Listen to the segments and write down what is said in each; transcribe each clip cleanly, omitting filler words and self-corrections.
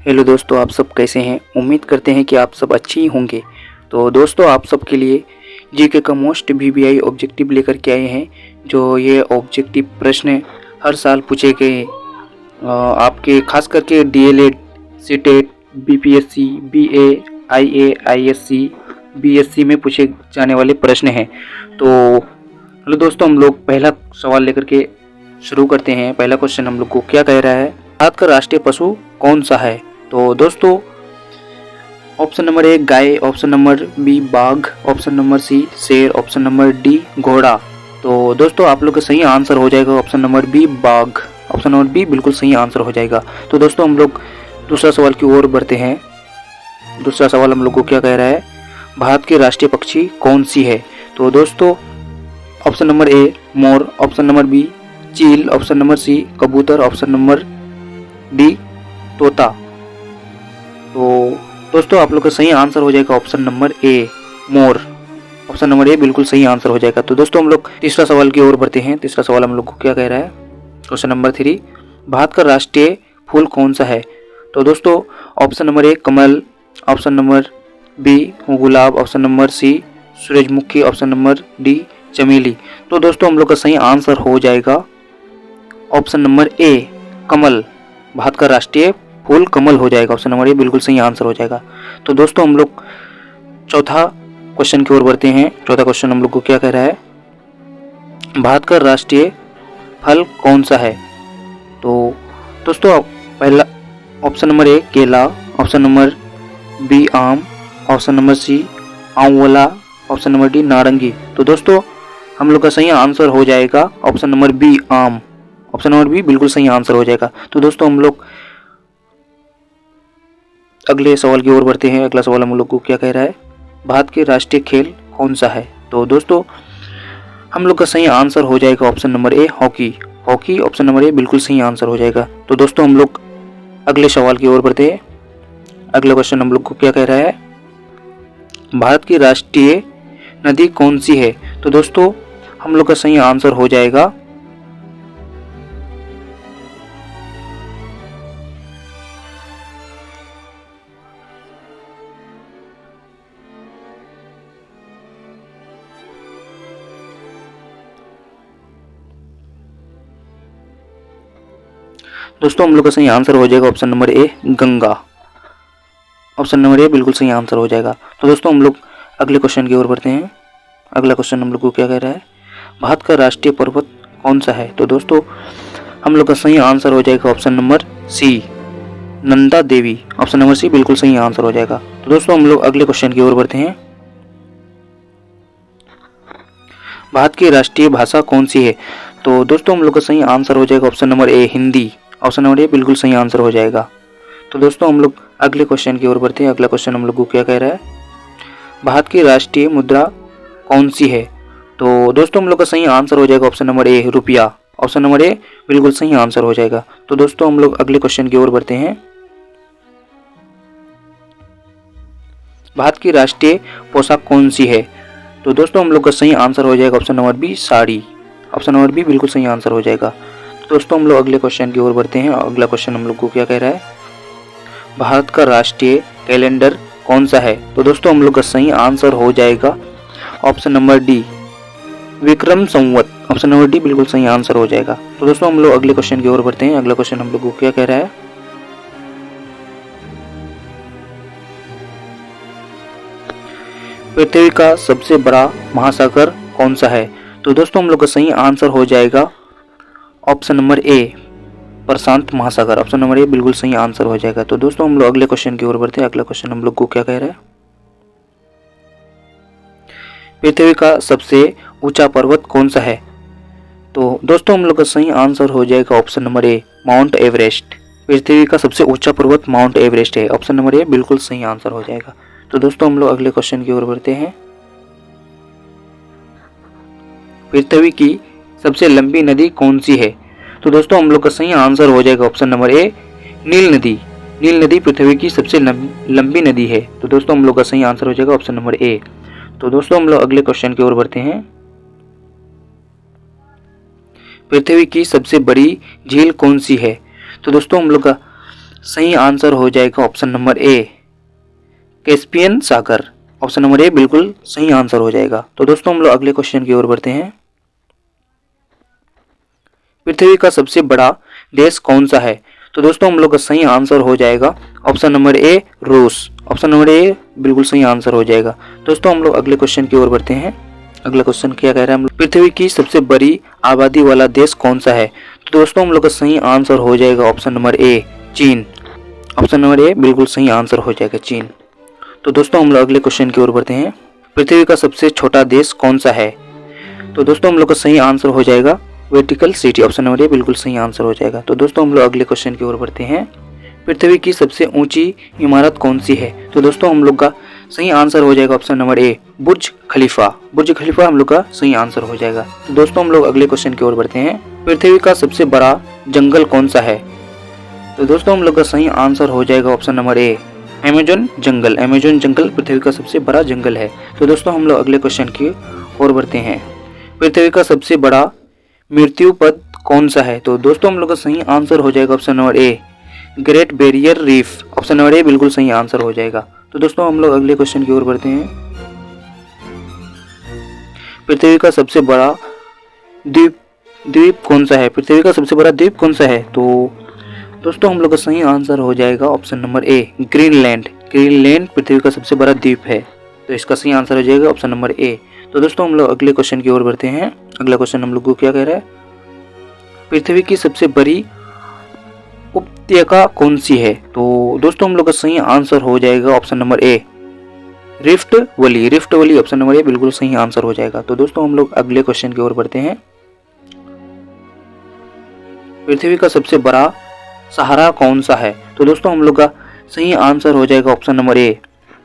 Hello दोस्तों, आप सब कैसे हैं। उम्मीद करते हैं कि आप सब अच्छे ही होंगे। तो दोस्तों, आप सब के लिए जीके का मोस्ट वीवीआई ऑब्जेक्टिव लेकर के आए हैं। जो ये ऑब्जेक्टिव प्रश्न हर साल पूछे गए आपके खास करके डीएलएड, सीटेट, बीपीएससी, बीए, आईए, आईएससी, बीएससी में पूछे जाने वाले प्रश्न हैं। तो हेलो दोस्तों, हम लोग पहला सवाल लेकर के शुरू करते हैं। पहला क्वेश्चन हम लोग को क्या कह रहा है, भारत का राष्ट्रीय पशु कौन सा है। तो दोस्तों, ऑप्शन नंबर ए गाय, ऑप्शन नंबर बी बाघ, ऑप्शन नंबर सी शेर, ऑप्शन नंबर डी घोड़ा। तो दोस्तों, आप लोग का सही आंसर हो जाएगा ऑप्शन नंबर बी बाघ। ऑप्शन नंबर बी बिल्कुल सही आंसर हो जाएगा। तो दोस्तों, हम लोग दूसरा सवाल की ओर बढ़ते हैं। दूसरा सवाल हम लोग को क्या कह रहा है, भारत की राष्ट्रीय पक्षी कौन सी है। तो दोस्तों, ऑप्शन नंबर ए मोर, ऑप्शन नंबर बी चील, ऑप्शन नंबर सी कबूतर, ऑप्शन नंबर डी तोता। तो दोस्तों, आप लोग का सही आंसर हो जाएगा ऑप्शन नंबर ए मोर। ऑप्शन नंबर ए बिल्कुल सही आंसर हो जाएगा। तो दोस्तों, हम लोग तीसरा सवाल की ओर बढ़ते हैं। तीसरा सवाल हम लोग को क्या कह रहा है, क्वेश्चन नंबर 3, भारत का राष्ट्रीय फूल कौन सा है। तो दोस्तों, ऑप्शन नंबर ए कमल, ऑप्शन नंबर बी गुलाब, ऑप्शन नंबर सी सूरजमुखी, ऑप्शन नंबर डी चमेली। तो दोस्तों, हम लोग का सही आंसर हो जाएगा ऑप्शन नंबर ए कमल। भारत का राष्ट्रीय फूल कमल हो जाएगा। ऑप्शन नंबर ए बिल्कुल सही आंसर हो जाएगा। तो दोस्तों, हम लोग चौथा क्वेश्चन की ओर बढ़ते हैं। चौथा क्वेश्चन हम लोग को क्या कह रहा है, भारत का राष्ट्रीय फल कौन सा है। तो दोस्तों, पहला ऑप्शन नंबर ए केला, ऑप्शन नंबर बी आम, ऑप्शन नंबर सी आंवला, ऑप्शन नंबर डी नारंगी। तो दोस्तों, हम लोग का सही आंसर हो जाएगा ऑप्शन नंबर बी आम। ऑप्शन नंबर बी बिल्कुल सही आंसर हो जाएगा। तो दोस्तों, हम लोग अगले सवाल की ओर बढ़ते हैं। अगला सवाल हम लोग को क्या कह रहा है, भारत के राष्ट्रीय खेल कौन सा है। तो दोस्तों, हम लोग का सही आंसर हो जाएगा option number A hockey. Hockey option number A बिल्कुल सही आंसर हो जाएगा। तो दोस्तों, हम लोग अगले सवाल की ओर बढ़ते हैं। अगला क्वेश्चन हम लोग को क्या कह रहा है, भारत की राष्ट्रीय नदी कौन सी है। तो दोस्तों, हम लोग का सही आंसर हो जाएगा दोस्तों, हम लोग का सही आंसर हो जाएगा option number A Ganga. Option number A बिल्कुल सही आंसर हो जाएगा। तो दोस्तों, हम लोग अगले क्वेश्चन की ओर बढ़ते हैं। अगला क्वेश्चन हम लोग को क्या कह रहा है, भारत का राष्ट्रीय पर्वत कौन सा है। तो दोस्तों, हम लोग का सही आंसर हो जाएगा ऑप्शन नंबर सी नंदा देवी। ऑप्शन नंबर सी बिल्कुल सही आंसर हो जाएगा। तो दोस्तों, हम लोग अगले क्वेश्चन की ओर बढ़ते हैं। भारत की राष्ट्रीय भाषा कौन सी है। तो दोस्तों, हम लोग का सही आंसर हो जाएगा option number A Hindi. Option number A बिल्कुल सही आंसर हो जाएगा। तो दोस्तों, हम लोग अगले क्वेश्चन की ओर बढ़ते हैं। अगला क्वेश्चन हम लोग को क्या कह रहा है, भारत की राष्ट्रीय मुद्रा कौन सी है। तो दोस्तों, हम लोग का सही आंसर हो जाएगा ऑप्शन नंबर ए रुपया। ऑप्शन नंबर ए बिल्कुल सही आंसर हो जाएगा। तो दोस्तों, हम लोग अगले क्वेश्चन की ओर बढ़ते हैं। भारत की राष्ट्रीय पोशाक कौन सी है। तो दोस्तों, हम लोग का सही आंसर हो जाएगा option number B sari. Option number B बिल्कुल सही आंसर हो जाएगा। तो दोस्तों, हम लोग अगले क्वेश्चन की ओर बढ़ते हैं। अगला क्वेश्चन हम लोग को क्या कह रहा है, भारत का राष्ट्रीय कैलेंडर कौन सा है। तो दोस्तों, हम लोग का सही आंसर हो जाएगा option number D Vikram Samvat. Option number D बिल्कुल सही आंसर हो जाएगा। तो दोस्तों, हम लोग अगले क्वेश्चन की ओर बढ़ते हैं। अगला क्वेश्चन हम लोग को क्या कह रहा है, पृथ्वी का सबसे बड़ा महासागर कौन सा है। तो दोस्तों, हम लोग का सही आंसर हो जाएगा ऑप्शन नंबर ए प्रशांत महासागर। ऑप्शन नंबर ए बिल्कुल सही आंसर हो जाएगा। तो दोस्तों, हम लोग अगले क्वेश्चन की ओर बढ़ते हैं। अगला क्वेश्चन हम लोग को क्या कह रहा है, पृथ्वी का सबसे ऊंचा पर्वत कौन सा है। तो दोस्तों, हम लोग का सही आंसर हो जाएगा option number A Mount Everest. पृथ्वी का सबसे ऊंचा पर्वत माउंट एवरेस्ट है। ऑप्शन नंबर ए बिल्कुल सही आंसर हो जाएगा। तो दोस्तों, हम लोग अगले क्वेश्चन की ओर बढ़ते हैं। पृथ्वी की सबसे लंबी नदी कौन सी है। तो दोस्तों, हम लोग का सही आंसर हो जाएगा ऑप्शन नंबर ए नील नदी। नील नदी पृथ्वी की सबसे लंबी नदी है। तो दोस्तों, हम लोग का सही आंसर हो जाएगा ऑप्शन नंबर ए। तो दोस्तों, हम लोग अगले क्वेश्चन की ओर बढ़ते हैं। पृथ्वी की सबसे बड़ी झील कौन सी है। तो दोस्तों, हम लोग का सही आंसर हो जाएगा option number A, Caspian Sagar. Option number A बिल्कुल सही आंसर हो जाएगा। तो दोस्तों हम लोग अगले क्वेश्चन की ओर बढ़ते हैं। पृथ्वी का सबसे बड़ा देश कौन सा है? तो दोस्तों हम लोग का सही आंसर हो जाएगा ऑप्शन नंबर ए, रूस। ऑप्शन नंबर ए बिल्कुल सही आंसर हो जाएगा। दोस्तों हम लोग अगले क्वेश्चन की ओर बढ़ते हैं। अगला क्वेश्चन क्या कह रहा है हम लोग, पृथ्वी की सबसे बड़ी आबादी वाला देश कौन सा है? तो दोस्तों हम लोग का सही आंसर हो जाएगा ऑप्शन नंबर ए, चीन। ऑप्शन नंबर ए बिल्कुल सही आंसर हो जाएगा, चीन। तो दोस्तों हम लोग अगले क्वेश्चन की ओर बढ़ते हैं। पृथ्वी का सबसे छोटा देश कौन सा है? तो दोस्तों हम लोग का सही आंसर हो जाएगा Vatican city. Option number A बिल्कुल सही आंसर हो जाएगा। तो दोस्तों हम लोग अगले क्वेश्चन की ओर बढ़ते हैं। पृथ्वी की सबसे ऊंची इमारत कौन सी है? तो दोस्तों हम लोग का सही आंसर हो जाएगा ऑप्शन नंबर ए, बुर्ज खलीफा। बुर्ज खलीफा हम लोग का सही आंसर हो जाएगा। तो दोस्तों हम लोग अगले क्वेश्चन की ओर बढ़ते हैं। पृथ्वी का सबसे बड़ा जंगल कौन सा है? तो दोस्तों हम लोग का सही आंसर हो जाएगा ऑप्शन नंबर ए, अमेजन जंगल। अमेजन जंगल पृथ्वी का सबसे बड़ा जंगल है। तो दोस्तों हम लोग अगले क्वेश्चन की ओर बढ़ते हैं। पृथ्वी का सबसे बड़ा मृत्यु पद कौन सा है? तो दोस्तों हम लोग का सही आंसर हो जाएगा option number A, great barrier reef. Option number A बिल्कुल सही आंसर हो जाएगा। तो दोस्तों हम लोग अगले क्वेश्चन की ओर बढ़ते हैं। पृथ्वी का सबसे बड़ा द्वीप कौन सा है? पृथ्वी का सबसे बड़ा द्वीप कौन सा है? तो दोस्तों हम लोग का सही आंसर हो जाएगा option number A, Greenland. Greenland पृथ्वी का सबसे बड़ा द्वीप है। तो इसका सही आंसर हो जाएगा ऑप्शन नंबर ए। तो दोस्तों हम लोग अगले क्वेश्चन की ओर बढ़ते हैं। अगला क्वेश्चन हम लोग को क्या कह रहा है, पृथ्वी की सबसे बड़ी उपत्यका कौन सी है? तो दोस्तों हम लोग का सही आंसर हो जाएगा option number A, rift valley. Rift valley option number A बिल्कुल सही आंसर हो जाएगा। तो दोस्तों हम लोग अगले क्वेश्चन की ओर बढ़ते हैं। पृथ्वी का सबसे बड़ा सहारा कौन सा है? तो दोस्तों हम लोग का सही आंसर हो जाएगा ऑप्शन नंबर ए,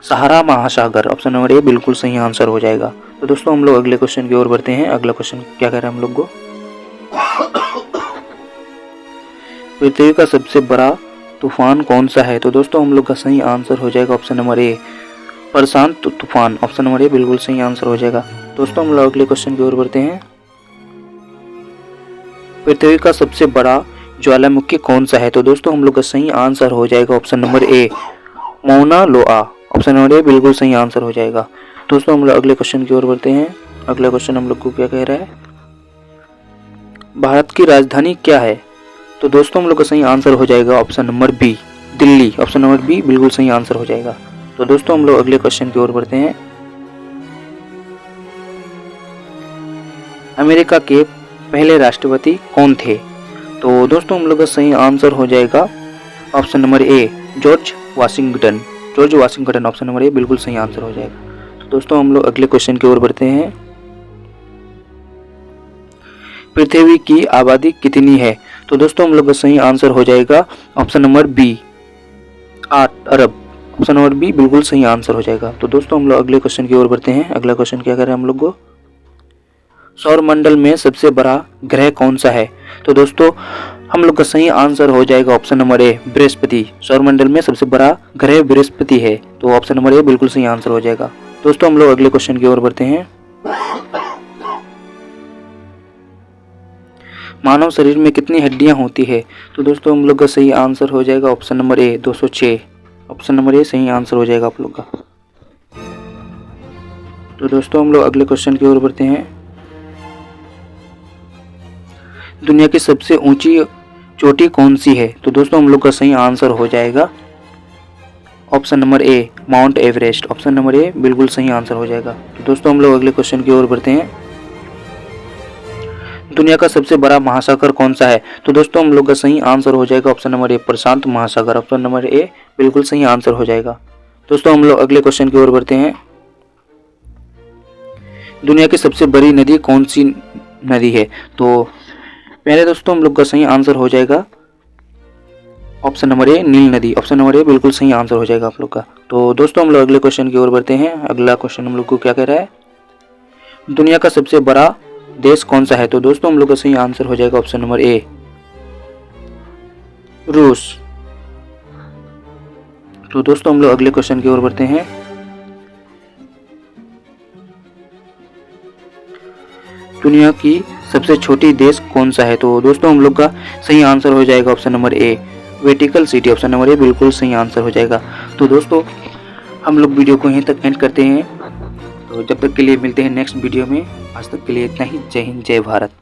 सहारा महासागर। ऑप्शन नंबर ए बिल्कुल सही आंसर हो जाएगा। तो दोस्तों हम लोग अगले क्वेश्चन की ओर बढ़ते हैं। अगला क्वेश्चन क्या कह रहा है हम लोग को, पृथ्वी का सबसे बड़ा तूफान कौन सा है? तो दोस्तों हम लोग का सही आंसर हो जाएगा ऑप्शन नंबर ए, प्रशांत तूफान। ऑप्शन नंबर ए बिल्कुल सही आंसर हो जाएगा। दोस्तों हम लोग अगले क्वेश्चन की ओर बढ़ते हैं। पृथ्वी का सबसे बड़ा ज्वालामुखी कौन सा है? तो दोस्तों हम लोग का सही आंसर हो जाएगा ऑप्शन नंबर ए, मौना लोआ। ऑप्शन नंबर ए बिल्कुल सही आंसर हो जाएगा। दोस्तों हम लोग अगले क्वेश्चन की ओर बढ़ते हैं। अगला क्वेश्चन हम लोग को क्या कह रहा है, भारत की राजधानी क्या है? तो दोस्तों हम लोग का सही आंसर हो जाएगा option number B, Delhi. Option number B बिल्कुल सही आंसर हो जाएगा। तो दोस्तों हम लोग अगले क्वेश्चन की ओर बढ़ते हैं। अमेरिका के पहले राष्ट्रपति कौन थे? तो दोस्तों हम लोग का सही आंसर हो जाएगा option number A, George Washington. George Washington option number A बिल्कुल सही आंसर हो जाएगा। तो दोस्तों हम लोग अगले क्वेश्चन की ओर बढ़ते हैं। पृथ्वी की आबादी कितनी है? तो दोस्तों हम लोग का सही आंसर हो जाएगा ऑप्शन नंबर बी, 8 अरब। ऑप्शन नंबर बी बिल्कुल सही आंसर हो जाएगा। तो दोस्तों हम लोग अगले क्वेश्चन की ओर बढ़ते हैं। अगला क्वेश्चन क्या कर रहे हैं हम लोग को, सौर मंडल में सबसे बड़ा ग्रह कौन सा है? तो दोस्तों हम लोग का सही आंसर हो जाएगा ऑप्शन नंबर ए, बृहस्पति। सौर मंडल में सबसे बड़ा ग्रह बृहस्पति है। तो ऑप्शन नंबर ए बिल्कुल सही आंसर हो जाएगा। दोस्तों हम लोग अगले क्वेश्चन की ओर बढ़ते हैं। मानव शरीर में कितनी हड्डियां होती है? तो दोस्तों हम लोग का सही आंसर हो जाएगा ऑप्शन नंबर ए, 206। ऑप्शन नंबर ए सही आंसर हो जाएगा आप लोग का। तो दोस्तों हम लोग अगले क्वेश्चन की ओर बढ़ते हैं। दुनिया की सबसे ऊंची चोटी कौन सी है? तो दोस्तों हम लोग का सही आंसर हो जाएगा option number A, Mount Everest. Option number A बिल्कुल सही आंसर हो जाएगा। तो दोस्तों हम लोग अगले क्वेश्चन की ओर बढ़ते हैं। दुनिया का सबसे बड़ा महासागर कौन सा है? तो दोस्तों हम लोग का सही आंसर हो जाएगा ऑप्शन नंबर ए, प्रशांत महासागर। ऑप्शन नंबर ए बिल्कुल सही आंसर हो जाएगा। दोस्तों हम लोग अगले क्वेश्चन की ओर बढ़ते हैं। दुनिया की सबसे बड़ी नदी कौन सी नदी है? तो पहले दोस्तों हम लोग का सही आंसर हो जाएगा ऑप्शन नंबर ए, नील नदी। ऑप्शन नंबर ए बिल्कुल सही आंसर हो जाएगा आप लोग का। तो दोस्तों हम लोग अगले क्वेश्चन की ओर बढ़ते हैं। अगला क्वेश्चन हम लोग को क्या कह रहा है, दुनिया का सबसे बड़ा देश कौन सा है? तो दोस्तों हम लोग का सही आंसर हो जाएगा ऑप्शन नंबर ए, रूस। तो दोस्तों हम लोग अगले क्वेश्चन की ओर बढ़ते हैं। दुनिया की सबसे छोटी देश कौन सा है? तो दोस्तों हम लोग का सही आंसर हो जाएगा option number A, vertical city option number A बिल्कुल सही आंसर हो जाएगा। तो दोस्तों हम लोग वीडियो को यहीं तक एंड करते हैं। तो जब तक के लिए मिलते हैं नेक्स्ट वीडियो में। आज तक के लिए इतना ही। जय हिंद, जय भारत।